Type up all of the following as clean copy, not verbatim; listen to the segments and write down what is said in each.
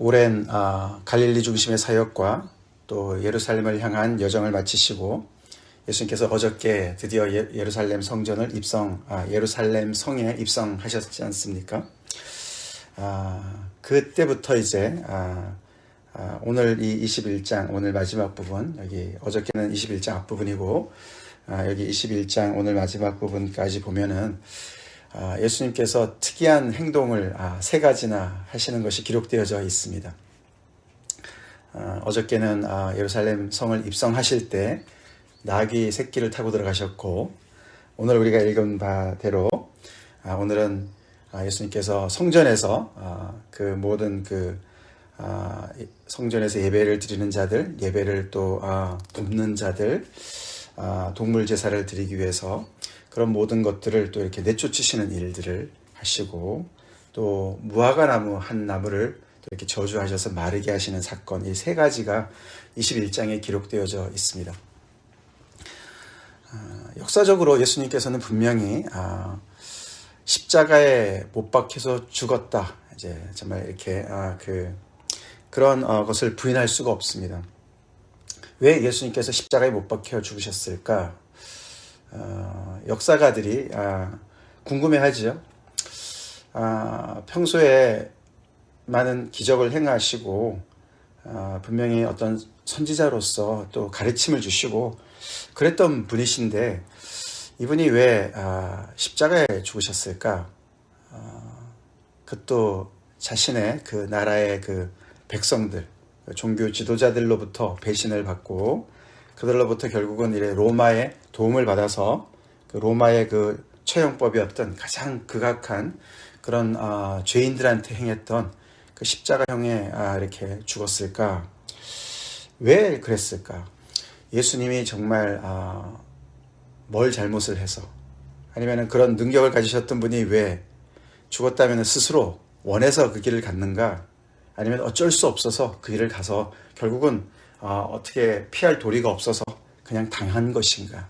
오랜 갈릴리 중심의 사역과 또 예루살렘을 향한 여정을 마치시고 예수님께서 어저께 드디어 예루살렘 성전을 예루살렘 성에 입성하셨지 않습니까? 그때부터 이제 오늘 이 21장 오늘 마지막 부분, 여기 어저께는 21장 앞부분이고 여기 21장 오늘 마지막 부분까지 보면은 예수님께서 특이한 행동을 세 가지나 하시는 것이 기록되어져 있습니다. 어저께는 예루살렘 성을 입성하실 때 나귀 새끼를 타고 들어가셨고, 오늘 우리가 읽은 바대로 오늘은 예수님께서 성전에서 그 모든 성전에서 예배를 드리는 자들, 예배를 또 굽는 자들, 동물 제사를 드리기 위해서 그런 모든 것들을 또 이렇게 내쫓으시는 일들을 하시고, 또 무화과 나무 한 나무를 또 이렇게 저주하셔서 마르게 하시는 사건, 이 세 가지가 21장에 기록되어져 있습니다. 역사적으로 예수님께서는 분명히 십자가에 못 박혀서 죽었다, 이제 정말 이렇게 그런 것을 부인할 수가 없습니다. 왜 예수님께서 십자가에 못 박혀 죽으셨을까? 역사가들이 궁금해하지요. 평소에 많은 기적을 행하시고 분명히 어떤 선지자로서 또 가르침을 주시고 그랬던 분이신데 이분이 왜 십자가에 죽으셨을까? 그것도 자신의 그 나라의 그 백성들, 종교 지도자들로부터 배신을 받고 그들로부터 결국은 이래 로마의 도움을 받아서 그 로마의 그 처형법이었던 가장 극악한 그런 죄인들한테 행했던 그 십자가형에 이렇게 죽었을까? 왜 그랬을까? 예수님이 정말 뭘 잘못을 해서, 아니면 그런 능력을 가지셨던 분이 왜 죽었다면 스스로 원해서 그 길을 갔는가? 아니면 어쩔 수 없어서 그 길을 가서 결국은 어떻게 피할 도리가 없어서 그냥 당한 것인가?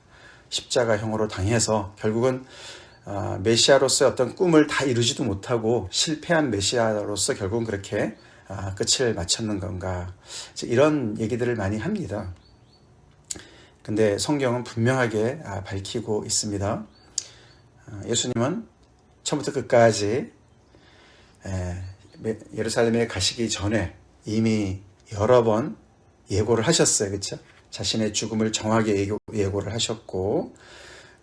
십자가형으로 당해서 결국은 메시아로서의 어떤 꿈을 다 이루지도 못하고 실패한 메시아로서 결국은 그렇게 끝을 마쳤는 건가? 이런 얘기들을 많이 합니다. 근데 성경은 분명하게 밝히고 있습니다. 예수님은 처음부터 끝까지 예루살렘에 가시기 전에 이미 여러 번 예고를 하셨어요. 그렇죠? 자신의 죽음을 정확하게 예고를 하셨고,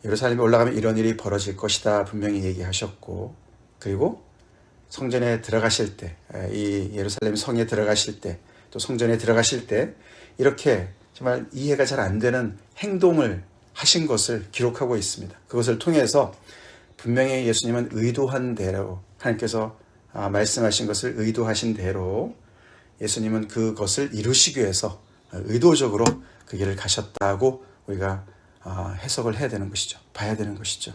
예루살렘에 올라가면 이런 일이 벌어질 것이다 분명히 얘기하셨고, 그리고 성전에 들어가실 때, 이 예루살렘 성에 들어가실 때, 또 성전에 들어가실 때 이렇게 정말 이해가 잘 안 되는 행동을 하신 것을 기록하고 있습니다. 그것을 통해서 분명히 예수님은 의도한 대로, 하나님께서 말씀하신 것을 의도하신 대로 예수님은 그것을 이루시기 위해서 의도적으로 그 길을 가셨다고 우리가 해석을 해야 되는 것이죠. 봐야 되는 것이죠.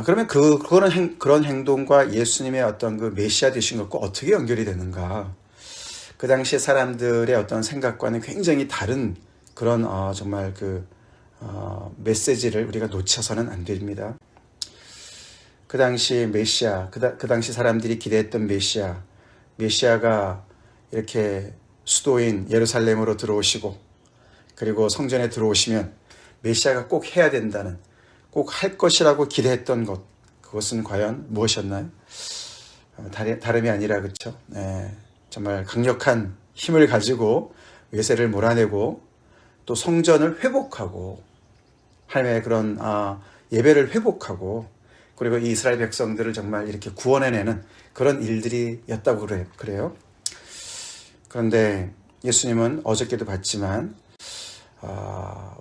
그러면 그런 행동과 예수님의 어떤 그 메시아 되신 것과 어떻게 연결이 되는가? 그 당시 사람들의 어떤 생각과는 굉장히 다른 그런 정말 메시지를 우리가 놓쳐서는 안 됩니다. 그 당시 메시아, 그 당시 사람들이 기대했던 메시아가 이렇게 수도인 예루살렘으로 들어오시고, 그리고 성전에 들어오시면 메시아가 꼭 해야 된다는, 꼭 할 것이라고 기대했던 것, 그것은 과연 무엇이었나요? 다름이 아니라, 그렇죠? 정말 강력한 힘을 가지고 외세를 몰아내고 또 성전을 회복하고 하나님의 그런 예배를 회복하고, 그리고 이 이스라엘 백성들을 정말 이렇게 구원해내는 그런 일들이었다고 그래요. 그런데 예수님은 어저께도 봤지만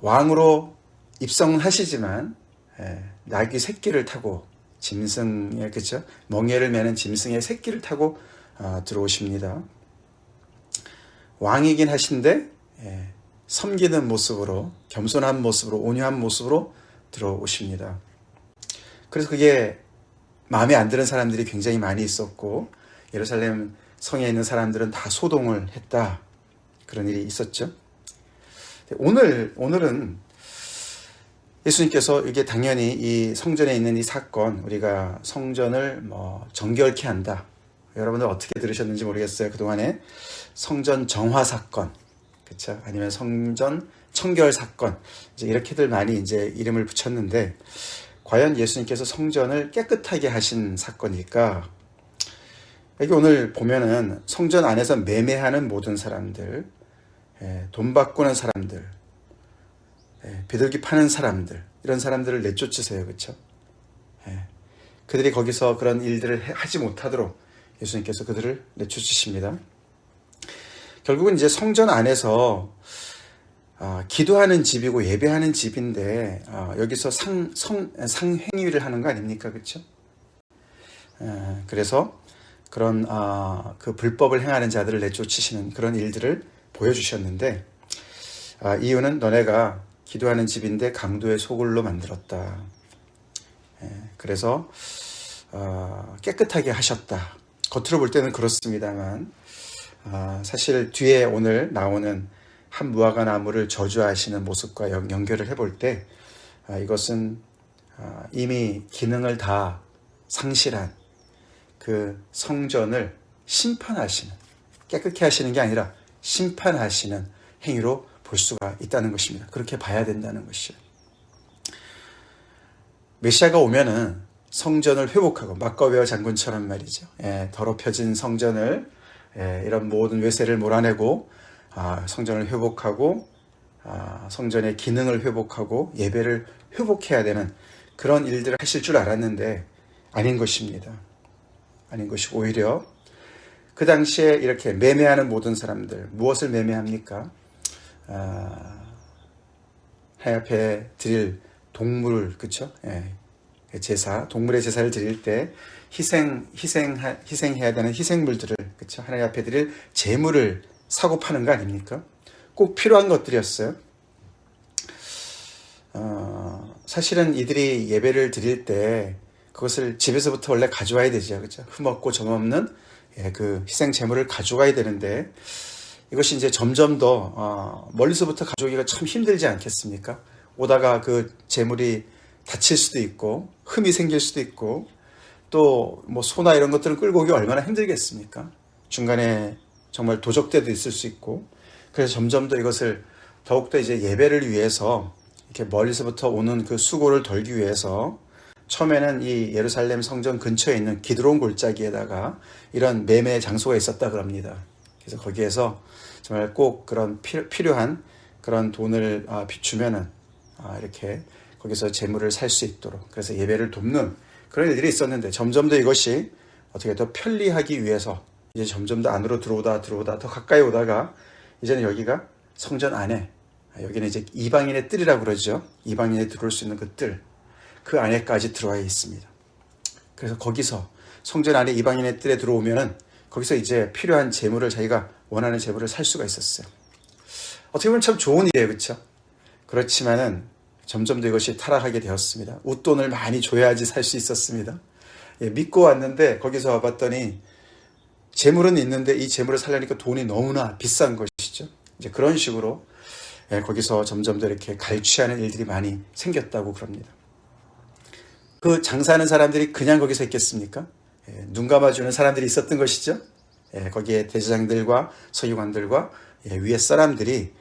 왕으로 입성하시지만 나귀 새끼를 타고 짐승의, 그렇죠? 멍에를 매는 짐승의 새끼를 타고 들어오십니다. 왕이긴 하신데 섬기는 모습으로, 겸손한 모습으로, 온유한 모습으로 들어오십니다. 그래서 그게 마음에 안 드는 사람들이 굉장히 많이 있었고, 예루살렘 성에 있는 사람들은 다 소동을 했다, 그런 일이 있었죠. 오늘은 예수님께서 이게 당연히 이 성전에 있는 이 사건, 우리가 성전을 정결케 한다, 여러분들 어떻게 들으셨는지 모르겠어요. 그동안에 성전 정화 사건, 그렇죠? 아니면 성전 청결 사건, 이제 이렇게들 많이 이제 이름을 붙였는데, 과연 예수님께서 성전을 깨끗하게 하신 사건일까? 여기 오늘 보면은 성전 안에서 매매하는 모든 사람들, 돈 바꾸는 사람들, 비둘기 파는 사람들, 이런 사람들을 내쫓으세요. 그렇죠? 그들이 거기서 그런 일들을 하지 못하도록 예수님께서 그들을 내쫓으십니다. 결국은 이제 성전 안에서 기도하는 집이고 예배하는 집인데 여기서 상행위를 하는 거 아닙니까? 그렇죠? 그래서 그런 그 불법을 행하는 자들을 내쫓으시는 그런 일들을 보여주셨는데, 이유는 너네가 기도하는 집인데 강도의 소굴로 만들었다. 그래서 깨끗하게 하셨다. 겉으로 볼 때는 그렇습니다만 사실 뒤에 오늘 나오는 한 무화과 나무를 저주하시는 모습과 연결을 해볼 때 이것은 이미 기능을 다 상실한 그 성전을 심판하시는, 깨끗게 하시는 게 아니라 심판하시는 행위로 볼 수가 있다는 것입니다. 그렇게 봐야 된다는 것이죠. 메시아가 오면은 성전을 회복하고, 막가베어 장군처럼 말이죠. 더럽혀진 성전을, 이런 모든 외세를 몰아내고 성전을 회복하고 성전의 기능을 회복하고 예배를 회복해야 되는 그런 일들을 하실 줄 알았는데 아닌 것입니다. 아닌 것이고, 오히려 그 당시에 이렇게 매매하는 모든 사람들, 무엇을 매매합니까? 하나님 앞에 드릴 동물, 그쵸? 제사, 동물의 제사를 드릴 때 희생해야 되는 희생물들을, 그쵸? 하나님 앞에 드릴 제물을 사고 파는 거 아닙니까? 꼭 필요한 것들이었어요. 사실은 이들이 예배를 드릴 때 그것을 집에서부터 원래 가져와야 되죠. 그렇죠? 흠없고 점없는 그 희생 제물을 가져가야 되는데, 이것이 이제 점점 더 멀리서부터 가져오기가 참 힘들지 않겠습니까? 오다가 그 제물이 다칠 수도 있고 흠이 생길 수도 있고, 또 뭐 소나 이런 것들은 끌고 오기 얼마나 힘들겠습니까? 중간에 정말 도적대도 있을 수 있고. 그래서 점점 더 이것을 더욱더 이제 예배를 위해서 이렇게 멀리서부터 오는 그 수고를 덜기 위해서 처음에는 이 예루살렘 성전 근처에 있는 기드론 골짜기에다가 이런 매매 장소가 있었다 그럽니다. 그래서 거기에서 정말 꼭 그런 필요한 그런 돈을 주면은 이렇게 거기서 재물을 살 수 있도록, 그래서 예배를 돕는 그런 일들이 있었는데, 점점 더 이것이 어떻게 더 편리하기 위해서 이제 점점 더 안으로 들어오다 더 가까이 오다가 이제는 여기가 성전 안에, 여기는 이제 이방인의 뜰이라고 그러죠. 이방인이 들어올 수 있는 그 뜰, 그 안에까지 들어와 있습니다. 그래서 거기서 성전 안에 이방인의 뜰에 들어오면은 거기서 이제 필요한 재물을, 자기가 원하는 재물을 살 수가 있었어요. 어떻게 보면 참 좋은 일이에요, 그렇죠? 그렇지만은 점점 더 이것이 타락하게 되었습니다. 웃돈을 많이 줘야지 살 수 있었습니다. 믿고 왔는데 거기서 와봤더니 재물은 있는데 이 재물을 살려니까 돈이 너무나 비싼 것이죠. 이제 그런 식으로 거기서 점점 더 이렇게 갈취하는 일들이 많이 생겼다고 그럽니다. 그 장사하는 사람들이 그냥 거기서 있겠습니까? 눈 감아주는 사람들이 있었던 것이죠. 거기에 대제사장들과 서기관들과 위에 사람들이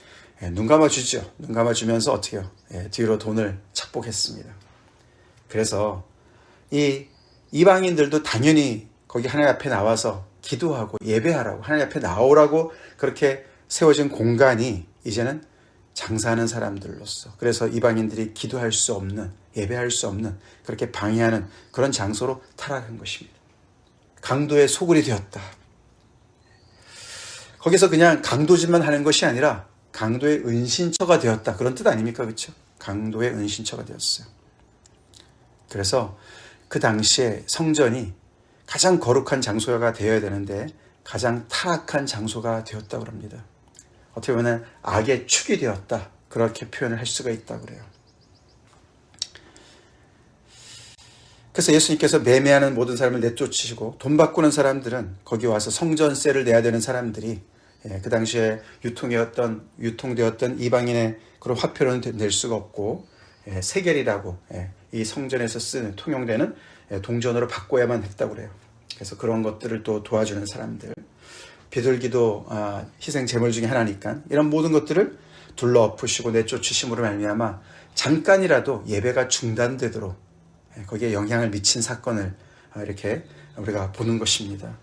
눈 감아주죠. 눈 감아주면서 어떻게 해요? 뒤로 돈을 착복했습니다. 그래서 이 이방인들도 당연히 거기 하나님 앞에 나와서 기도하고 예배하라고, 하나님 앞에 나오라고 그렇게 세워진 공간이 이제는 장사하는 사람들로서, 그래서 이방인들이 기도할 수 없는, 예배할 수 없는, 그렇게 방해하는 그런 장소로 타락한 것입니다. 강도의 소굴이 되었다. 거기서 그냥 강도짓만 하는 것이 아니라 강도의 은신처가 되었다, 그런 뜻 아닙니까? 그렇죠? 강도의 은신처가 되었어요. 그래서 그 당시에 성전이 가장 거룩한 장소가 되어야 되는데 가장 타락한 장소가 되었다고 합니다. 어떻게 보면 악의 축이 되었다, 그렇게 표현을 할 수가 있다고 그래요. 그래서 예수님께서 매매하는 모든 사람을 내쫓으시고, 돈 바꾸는 사람들은 거기 와서 성전세를 내야 되는 사람들이 그 당시에 유통되었던 이방인의 그런 화폐로는 낼 수가 없고, 세겔이라고 이 성전에서 쓰는 통용되는 동전으로 바꿔야만 했다고 그래요. 그래서 그런 것들을 또 도와주는 사람들, 비둘기도 희생 제물 중에 하나니까 이런 모든 것들을 둘러 엎으시고 내쫓으심으로 말미암아 잠깐이라도 예배가 중단되도록 거기에 영향을 미친 사건을 이렇게 우리가 보는 것입니다.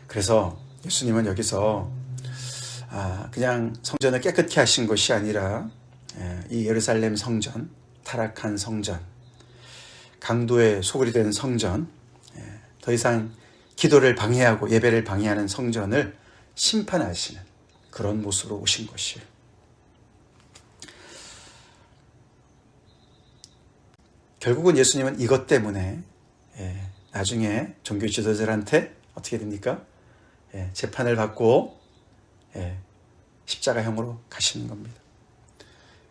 그래서 예수님은 여기서 그냥 성전을 깨끗게 하신 것이 아니라 이 예루살렘 성전, 타락한 성전, 강도의 소굴이 된 성전, 더 이상 기도를 방해하고 예배를 방해하는 성전을 심판하시는 그런 모습으로 오신 것이에요. 결국은 예수님은 이것 때문에 나중에 종교 지도자들한테 어떻게 됩니까? 재판을 받고 십자가형으로 가시는 겁니다.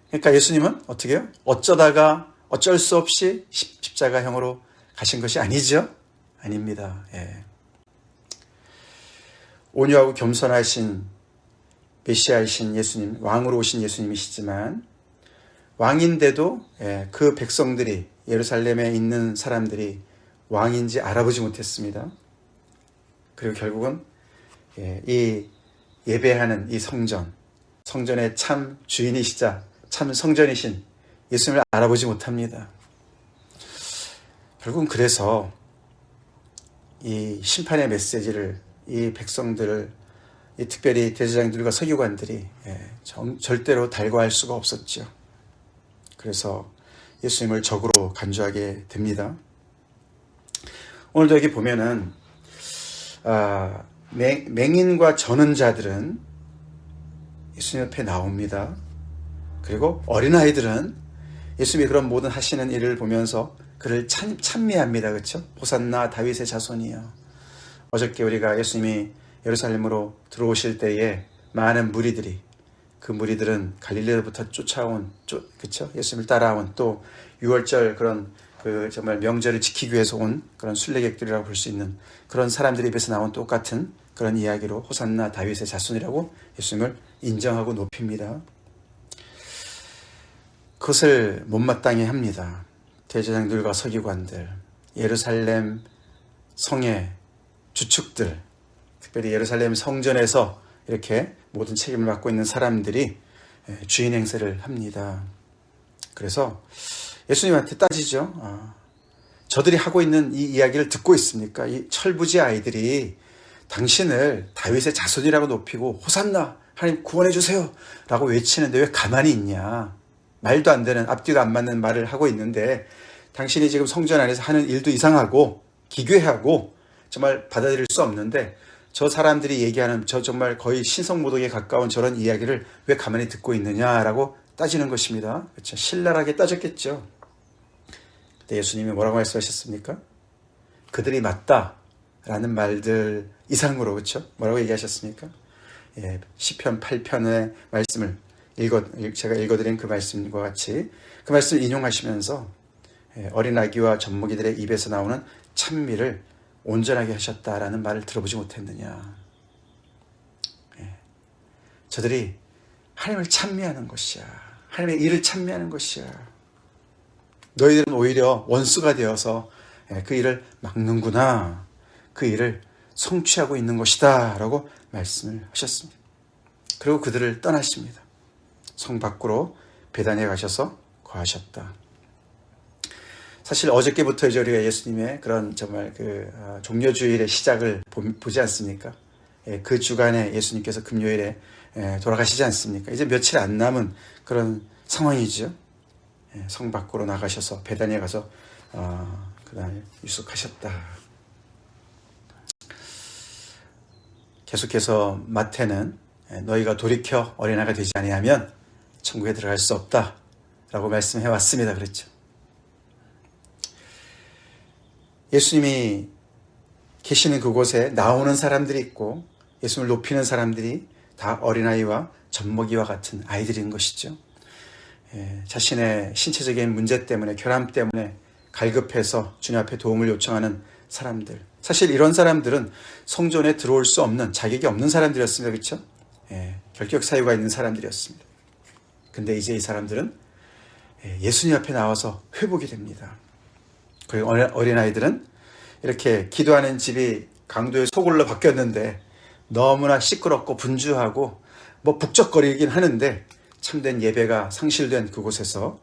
그러니까 예수님은 어떻게 해요? 어쩌다가 어쩔 수 없이 십자가형으로 가신 것이 아니죠? 아닙니다. 온유하고 겸손하신 메시아이신 예수님, 왕으로 오신 예수님이시지만 왕인데도 그 백성들이, 예루살렘에 있는 사람들이 왕인지 알아보지 못했습니다. 그리고 결국은 이 예배하는 이 성전의 참 주인이시자 참 성전이신 예수님을 알아보지 못합니다. 결국은 그래서 이 심판의 메시지를 이 백성들을, 이 특별히 대제사장들과 서기관들이 절대로 달고할 수가 없었죠. 그래서 예수님을 적으로 간주하게 됩니다. 오늘도 여기 보면은 맹인과 저는 자들은 예수님 옆에 나옵니다. 그리고 어린아이들은 예수님이 그런 모든 하시는 일을 보면서 그를 찬미합니다. 그렇죠? 호산나 다윗의 자손이여. 어저께 우리가 예수님이 예루살렘으로 들어오실 때에 많은 무리들이, 그 무리들은 갈릴리로부터 쫓아온, 그렇죠? 예수님을 따라온, 또 6월절 그런 정말 명절을 지키기 위해서 온 그런 순례객들이라고 볼 수 있는 그런 사람들 입에서 나온 똑같은 그런 이야기로 호산나 다윗의 자손이라고 예수님을 인정하고 높입니다. 그것을 못마땅해 합니다. 대제사장들과 서기관들, 예루살렘 성의 주축들, 특별히 예루살렘 성전에서 이렇게 모든 책임을 맡고 있는 사람들이 주인 행세를 합니다. 그래서 예수님한테 따지죠. 저들이 하고 있는 이 이야기를 듣고 있습니까? 이 철부지 아이들이 당신을 다윗의 자손이라고 높이고 호산나, 하나님 구원해 주세요 라고 외치는데 왜 가만히 있냐? 말도 안 되는, 앞뒤가 안 맞는 말을 하고 있는데 당신이 지금 성전 안에서 하는 일도 이상하고 기괴하고 정말 받아들일 수 없는데 저 사람들이 얘기하는 저 정말 거의 신성모독에 가까운 저런 이야기를 왜 가만히 듣고 있느냐라고 따지는 것입니다. 그렇죠? 신랄하게 따졌겠죠. 그때 예수님이 뭐라고 말씀하셨습니까? 그들이 맞다라는 말들 이상으로, 그렇죠? 뭐라고 얘기하셨습니까? 시편 8편의 말씀을 제가 읽어드린 그 말씀과 같이 그 말씀을 인용하시면서 어린 아기와 젖먹이들의 입에서 나오는 찬미를 온전하게 하셨다라는 말을 들어보지 못했느냐. 저들이 하나님을 찬미하는 것이야. 하나님의 일을 찬미하는 것이야. 너희들은 오히려 원수가 되어서 그 일을 막는구나. 그 일을 성취하고 있는 것이다 라고 말씀을 하셨습니다. 그리고 그들을 떠나십니다. 성 밖으로 베다니에 가셔서 거하셨다. 사실 어저께부터 이제 우리가 예수님의 그런 정말 종려주일의 시작을 보지 않습니까? 그 주간에 예수님께서 금요일에 돌아가시지 않습니까? 이제 며칠 안 남은 그런 상황이죠. 성 밖으로 나가셔서 베다니에 가서 그날 유숙하셨다. 계속해서 마태는 너희가 돌이켜 어린아이가 되지 아니하면 천국에 들어갈 수 없다 라고 말씀해 왔습니다. 그랬죠. 예수님이 계시는 그곳에 나오는 사람들이 있고 예수님을 높이는 사람들이 다 어린아이와 젖먹이와 같은 아이들인 것이죠. 자신의 신체적인 문제 때문에, 결함 때문에 갈급해서 주님 앞에 도움을 요청하는 사람들. 사실 이런 사람들은 성전에 들어올 수 없는, 자격이 없는 사람들이었습니다. 그렇죠? 결격 사유가 있는 사람들이었습니다. 근데 이제 이 사람들은 예수님 앞에 나와서 회복이 됩니다. 그리고 어린아이들은 이렇게 기도하는 집이 강도의 소굴로 바뀌었는데 너무나 시끄럽고 분주하고 뭐 북적거리긴 하는데 참된 예배가 상실된 그곳에서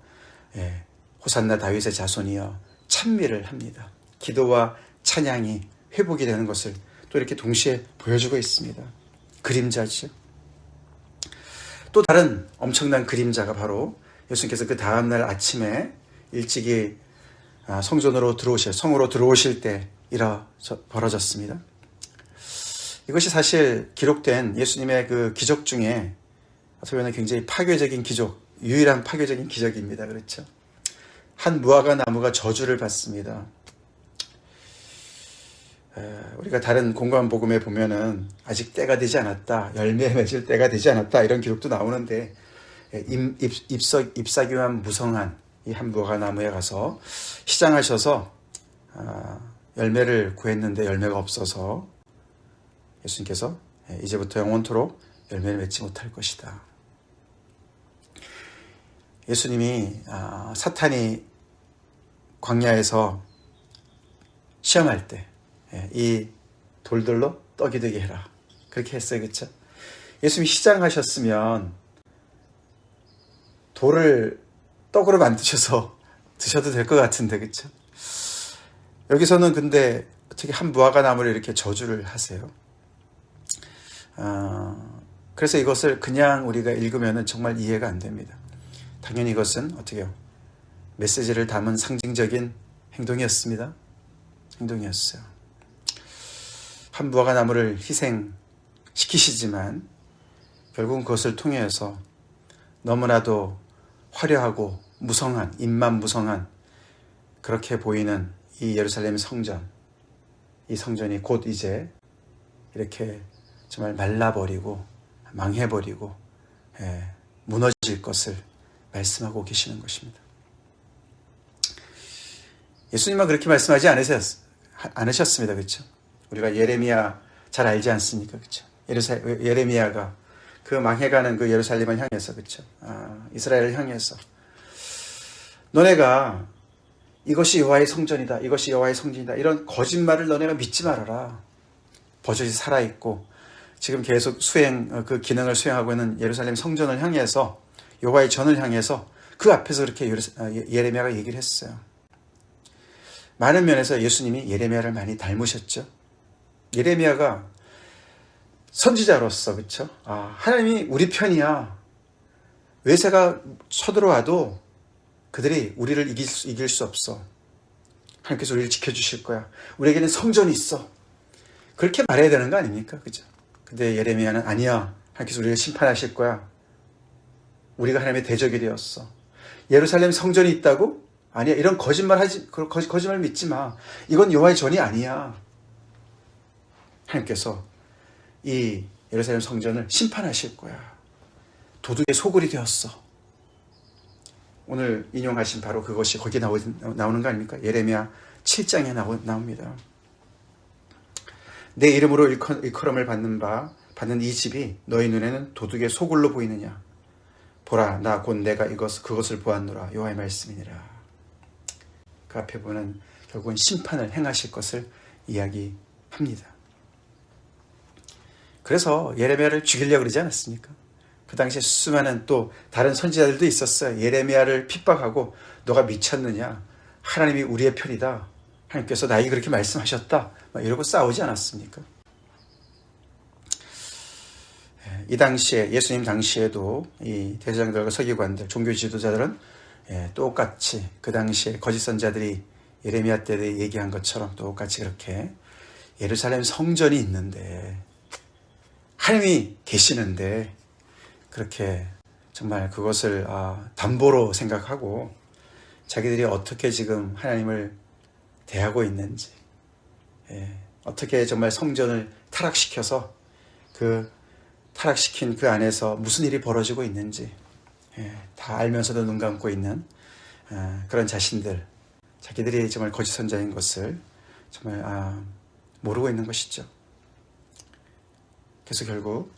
호산나 다윗의 자손이여 찬미를 합니다. 기도와 찬양이 회복이 되는 것을 또 이렇게 동시에 보여주고 있습니다. 그림자죠. 또 다른 엄청난 그림자가 바로 예수님께서 그 다음날 아침에 일찍이 성전으로 성으로 들어오실 때 벌어졌습니다. 이것이 사실 기록된 예수님의 그 기적 중에 어떻게 보면 굉장히 파괴적인 기적, 유일한 파괴적인 기적입니다. 그렇죠? 한 무화과 나무가 저주를 받습니다. 우리가 다른 공관복음에 보면은 아직 때가 되지 않았다, 열매 맺을 때가 되지 않았다 이런 기록도 나오는데 잎사귀만 무성한 이 한 무화과 나무에 가서 시장하셔서 열매를 구했는데 열매가 없어서 예수님께서 이제부터 영원토록 열매를 맺지 못할 것이다. 예수님이 사탄이 광야에서 시험할 때 이 돌들로 떡이 되게 해라 그렇게 했어요. 그렇죠? 예수님이 시장하셨으면 돌을 떡으로 만드셔서 드셔도 될 것 같은데 그렇죠? 여기서는 근데 어떻게 한 무화과 나무를 이렇게 저주를 하세요? 그래서 이것을 그냥 우리가 읽으면 정말 이해가 안 됩니다. 당연히 이것은 어떻게 해요? 메시지를 담은 상징적인 행동이었습니다. 행동이었어요. 한 무화과 나무를 희생시키시지만 결국은 그것을 통해서 너무나도 화려하고 무성한, 잎만 무성한 그렇게 보이는 이 예루살렘 성전, 이 성전이 곧 이제 이렇게 정말 말라버리고 망해버리고 무너질 것을 말씀하고 계시는 것입니다. 예수님은 그렇게 말씀하지 않으셨습니다. 그렇죠? 우리가 예레미야 잘 알지 않습니까? 그렇죠? 예레미야가 그 망해가는 그 예루살렘을 향해서 그렇죠? 이스라엘을 향해서 너네가 이것이 여호와의 성전이다. 이것이 여호와의 성전이다. 이런 거짓말을 너네가 믿지 말아라. 버젓이 살아있고 지금 계속 그 기능을 수행하고 있는 예루살렘 성전을 향해서 여호와의 전을 향해서 그 앞에서 그렇게 예레미야가 얘기를 했어요. 많은 면에서 예수님이 예레미야를 많이 닮으셨죠. 예레미야가 선지자로서 그렇죠? 하나님이 우리 편이야. 외세가 쳐들어와도 그들이 우리를 이길 수 없어. 하나님께서 우리를 지켜주실 거야. 우리에게는 성전이 있어. 그렇게 말해야 되는 거 아닙니까? 그죠? 근데 예레미야는 아니야. 하나님께서 우리를 심판하실 거야. 우리가 하나님의 대적이 되었어. 예루살렘 성전이 있다고? 아니야. 이런 거짓말 믿지 마. 이건 여호와의 전이 아니야. 하나님께서 이 예루살렘 성전을 심판하실 거야. 도둑의 소굴이 되었어. 오늘 인용하신 바로 그것이 거기에 나오는 거 아닙니까? 예레미야 7장에 나옵니다. 내 이름으로 일컬음을 받는 이 집이 너희 눈에는 도둑의 소굴로 보이느냐? 보라, 나 곧 내가 그것을 보았노라. 여호와의 말씀이니라. 그 앞에 보는 결국은 심판을 행하실 것을 이야기합니다. 그래서 예레미야를 죽이려고 그러지 않았습니까? 그 당시에 수많은 또 다른 선지자들도 있었어요. 예레미야를 핍박하고 너가 미쳤느냐? 하나님이 우리의 편이다. 하나님께서 나에게 그렇게 말씀하셨다. 이러고 싸우지 않았습니까? 이 당시에 예수님 당시에도 이 대제사장들과 서기관들, 종교 지도자들은 똑같이 그 당시에 거짓 선자들이 예레미야 때 얘기한 것처럼 똑같이 그렇게 예루살렘 성전이 있는데 하나님이 계시는데 그렇게 정말 그것을 담보로 생각하고 자기들이 어떻게 지금 하나님을 대하고 있는지, 어떻게 정말 성전을 타락시켜서 타락시킨 그 안에서 무슨 일이 벌어지고 있는지 다 알면서도 눈 감고 있는 그런 자기들이 정말 거짓 선자인 것을 정말 모르고 있는 것이죠. 그래서 결국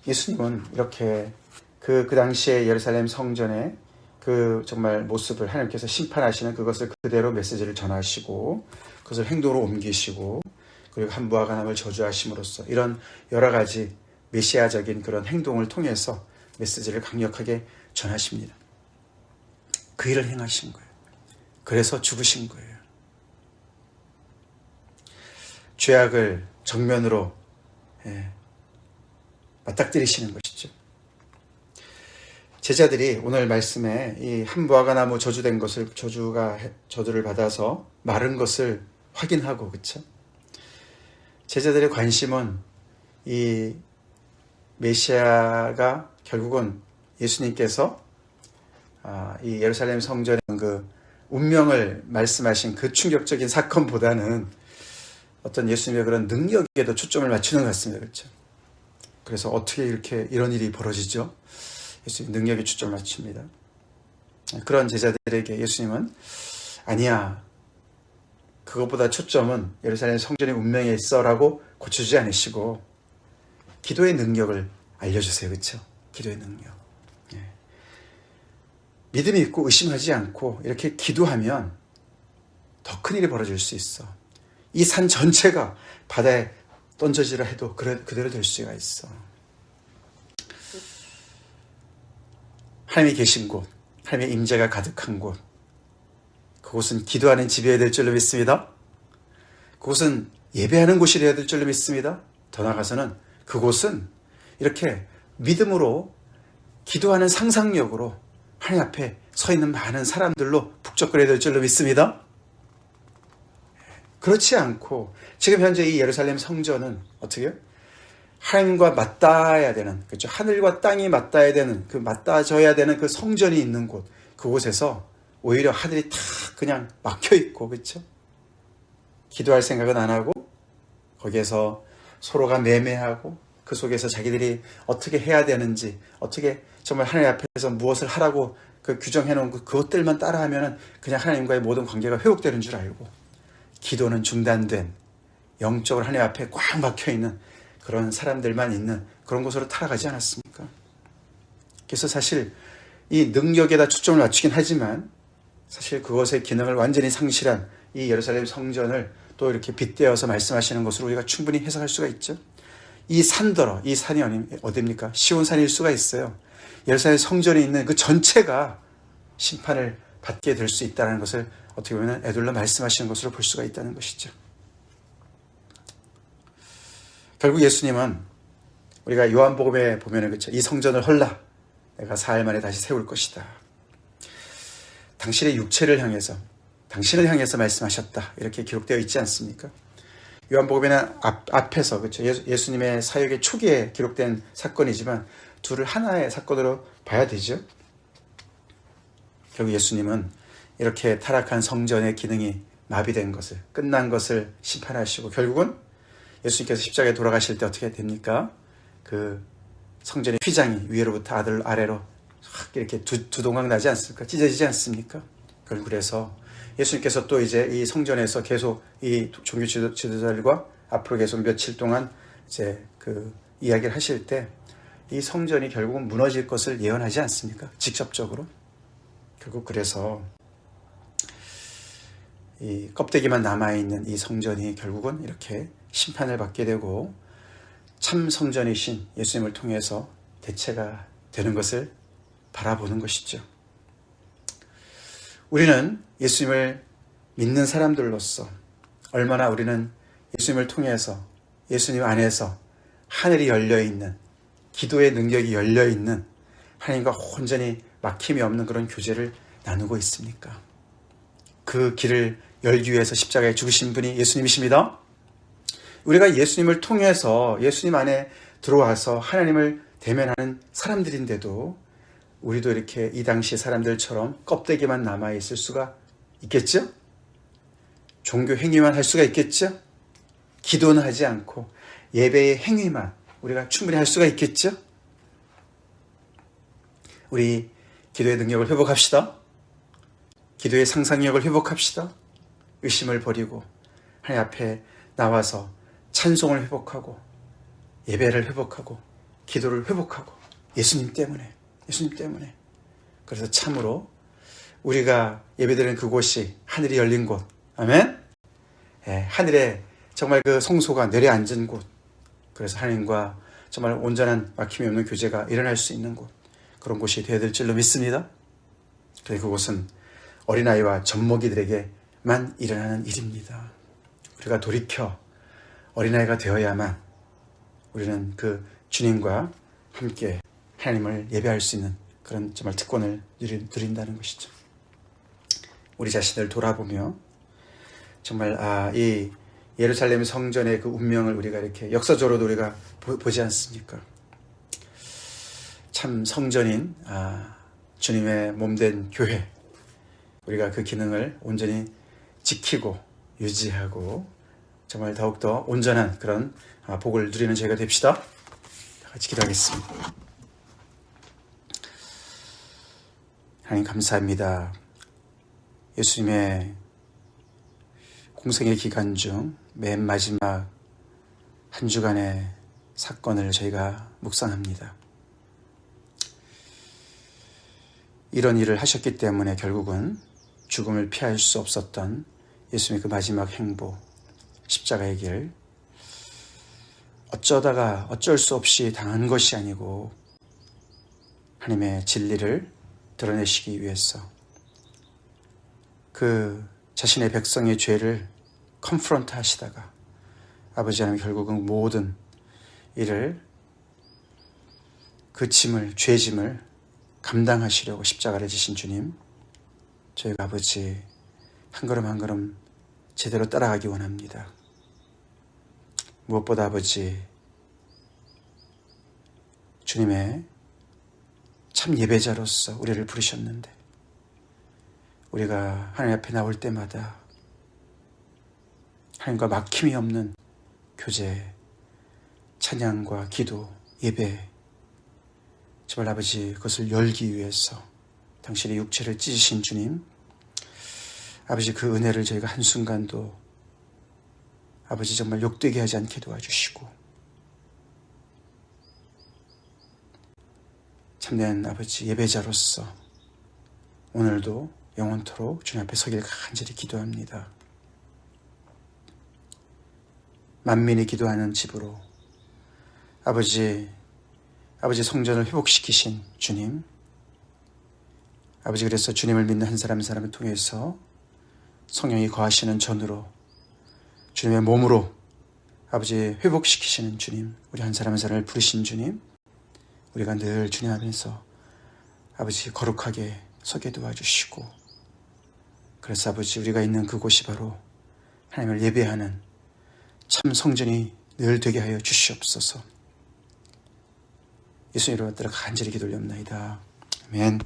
예수님은 이렇게 그 당시에 예루살렘 성전에 그 정말 모습을 하나님께서 심판하시는 그것을 그대로 메시지를 전하시고 그것을 행동으로 옮기시고 그리고 함부와 가남을 저주하심으로써 이런 여러 가지 메시아적인 그런 행동을 통해서 메시지를 강력하게 전하십니다. 그 일을 행하신 거예요. 그래서 죽으신 거예요. 죄악을 정면으로 맞닥뜨리시는 것이죠. 제자들이 오늘 말씀에 이 함부아가 나무 저주된 것을 저주를 받아서 마른 것을 확인하고 그렇죠. 제자들의 관심은 이 메시아가 결국은 예수님께서 이 예루살렘 성전의 그 운명을 말씀하신 그 충격적인 사건보다는 어떤 예수님의 그런 능력에도 초점을 맞추는 것 같습니다. 그렇죠. 그래서 어떻게 이런 일이 벌어지죠? 예수님 능력에 초점을 맞춥니다. 그런 제자들에게 예수님은 아니야. 그것보다 초점은 예루살렘 성전의 운명에 있어라고 고쳐주지 않으시고 기도의 능력을 알려주세요. 그렇죠? 기도의 능력. 믿음이 있고 의심하지 않고 이렇게 기도하면 더 큰 일이 벌어질 수 있어. 이 산 전체가 바다에 던져지라 해도 그대로 될 수가 있어. 하나님이 계신 곳, 하나님의 임재가 가득한 곳, 그곳은 기도하는 집이어야 될 줄로 믿습니다. 그곳은 예배하는 곳이 되어야 될 줄로 믿습니다. 더 나아가서는 그곳은 이렇게 믿음으로 기도하는 상상력으로 하나님 앞에 서 있는 많은 사람들로 북적거려야 될 줄로 믿습니다. 그렇지 않고 지금 현재 이 예루살렘 성전은 어떻게 해요? 하나님과 맞닿아야 되는, 그렇죠? 하늘과 땅이 맞닿아야 되는, 맞닿아져야 되는 그 성전이 있는 곳, 그곳에서 오히려 하늘이 다 그냥 막혀 있고, 그렇죠? 기도할 생각은 안 하고 거기에서 서로가 매매하고 그 속에서 자기들이 어떻게 해야 되는지, 어떻게 정말 하나님 앞에서 무엇을 하라고 그 규정해 놓은 그것들만 따라하면은 그냥 하나님과의 모든 관계가 회복되는 줄 알고, 기도는 중단된 영적으로 하나님 앞에 꽉 막혀 있는 그런 사람들만 있는 그런 곳으로 타락하지 않았습니까? 그래서 사실 이 능력에다 초점을 맞추긴 하지만 사실 그것의 기능을 완전히 상실한 이 예루살렘 성전을 또 이렇게 빗대어서 말씀하시는 것으로 우리가 충분히 해석할 수가 있죠. 이 산이 어디입니까? 시온산일 수가 있어요. 예루살렘 성전에 있는 그 전체가 심판을 받게 될 수 있다는 것을 어떻게 보면 에둘러 말씀하시는 것으로 볼 수가 있다는 것이죠. 결국 예수님은 우리가 요한복음에 보면은 그렇죠. 이 성전을 헐라 내가 사흘 만에 다시 세울 것이다. 당신의 육체를 향해서, 당신을 향해서 말씀하셨다. 이렇게 기록되어 있지 않습니까? 요한복음에는 앞에서 그렇죠. 예수님의 사역의 초기에 기록된 사건이지만 둘을 하나의 사건으로 봐야 되죠. 결국 예수님은 이렇게 타락한 성전의 기능이 마비된 것을, 끝난 것을 심판하시고 결국은 예수님께서 십자가에 돌아가실 때 어떻게 됩니까? 그 성전의 휘장이 위로부터 아래로 이렇게 두 동강 나지 않습니까? 찢어지지 않습니까? 그래서 예수님께서 또 이제 이 성전에서 계속 이 종교 지도자들과 앞으로 계속 며칠 동안 이제 그 이야기를 하실 때 이 성전이 결국은 무너질 것을 예언하지 않습니까? 직접적으로. 결국 그래서 이 껍데기만 남아있는 이 성전이 결국은 이렇게 심판을 받게 되고 참 성전이신 예수님을 통해서 대체가 되는 것을 바라보는 것이죠. 우리는 예수님을 믿는 사람들로서 얼마나 우리는 예수님을 통해서 예수님 안에서 하늘이 열려있는, 기도의 능력이 열려있는, 하나님과 온전히 막힘이 없는 그런 교제를 나누고 있습니까? 그 길을 열기 위해서 십자가에 죽으신 분이 예수님이십니다. 우리가 예수님을 통해서 예수님 안에 들어와서 하나님을 대면하는 사람들인데도 우리도 이렇게 이 당시 사람들처럼 껍데기만 남아있을 수가 있겠죠? 종교 행위만 할 수가 있겠죠? 기도는 하지 않고 예배의 행위만 우리가 충분히 할 수가 있겠죠? 우리 기도의 능력을 회복합시다. 기도의 상상력을 회복합시다. 의심을 버리고 하나님 앞에 나와서 찬송을 회복하고 예배를 회복하고 기도를 회복하고 예수님 때문에 그래서 참으로 우리가 예배드리는 그곳이 하늘이 열린 곳. 아멘. 하늘에 정말 그 성소가 내려앉은 곳. 그래서 하나님과 정말 온전한 막힘이 없는 교제가 일어날 수 있는 곳. 그런 곳이 되어야 될 줄로 믿습니다. 그래서 그곳은 어린아이와 젖먹이들에게만 일어나는 일입니다. 우리가 돌이켜 어린아이가 되어야만 우리는 그 주님과 함께 하나님을 예배할 수 있는 그런 정말 특권을 누린다는 것이죠. 우리 자신을 돌아보며 정말 이 예루살렘 성전의 그 운명을 우리가 이렇게 역사적으로도 우리가 보지 않습니까? 참 성전인 주님의 몸된 교회, 우리가 그 기능을 온전히 지키고 유지하고 정말 더욱더 온전한 그런 복을 누리는 저희가 됩시다. 같이 기도하겠습니다. 하나님 감사합니다. 예수님의 공생의 기간 중 맨 마지막 한 주간의 사건을 저희가 묵상합니다. 이런 일을 하셨기 때문에 결국은 죽음을 피할 수 없었던 예수님의 그 마지막 행보, 십자가의 길, 어쩌다가 어쩔 수 없이 당한 것이 아니고 하나님의 진리를 드러내시기 위해서 그 자신의 백성의 죄를 컨프런트 하시다가 아버지 하나님 결국은 모든 일을 그 짐을, 죄짐을 감당하시려고 십자가를 지신 주님, 저희가 아버지 한 걸음 한 걸음 제대로 따라가기 원합니다. 무엇보다 아버지 주님의 참 예배자로서 우리를 부르셨는데 우리가 하나님 앞에 나올 때마다 하나님과 막힘이 없는 교제, 찬양과 기도, 예배, 제발 아버지 그것을 열기 위해서 당신의 육체를 찢으신 주님, 아버지 그 은혜를 저희가 한순간도 아버지 정말 욕되게 하지 않게 도와주시고 참된 아버지 예배자로서 오늘도 영원토록 주님 앞에 서기를 간절히 기도합니다. 만민이 기도하는 집으로 아버지 성전을 회복시키신 주님, 아버지 그래서 주님을 믿는 한 사람 한 사람을 통해서 성령이 거하시는 전으로 주님의 몸으로 아버지 회복시키시는 주님, 우리 한 사람 한 사람을 부르신 주님, 우리가 늘 주님 앞에서 아버지 거룩하게 서게 도와주시고 그래서 아버지 우리가 있는 그곳이 바로 하나님을 예배하는 참 성전이 늘 되게 하여 주시옵소서. 예수님 이름으로 간절히 기도올리옵나이다. 아멘.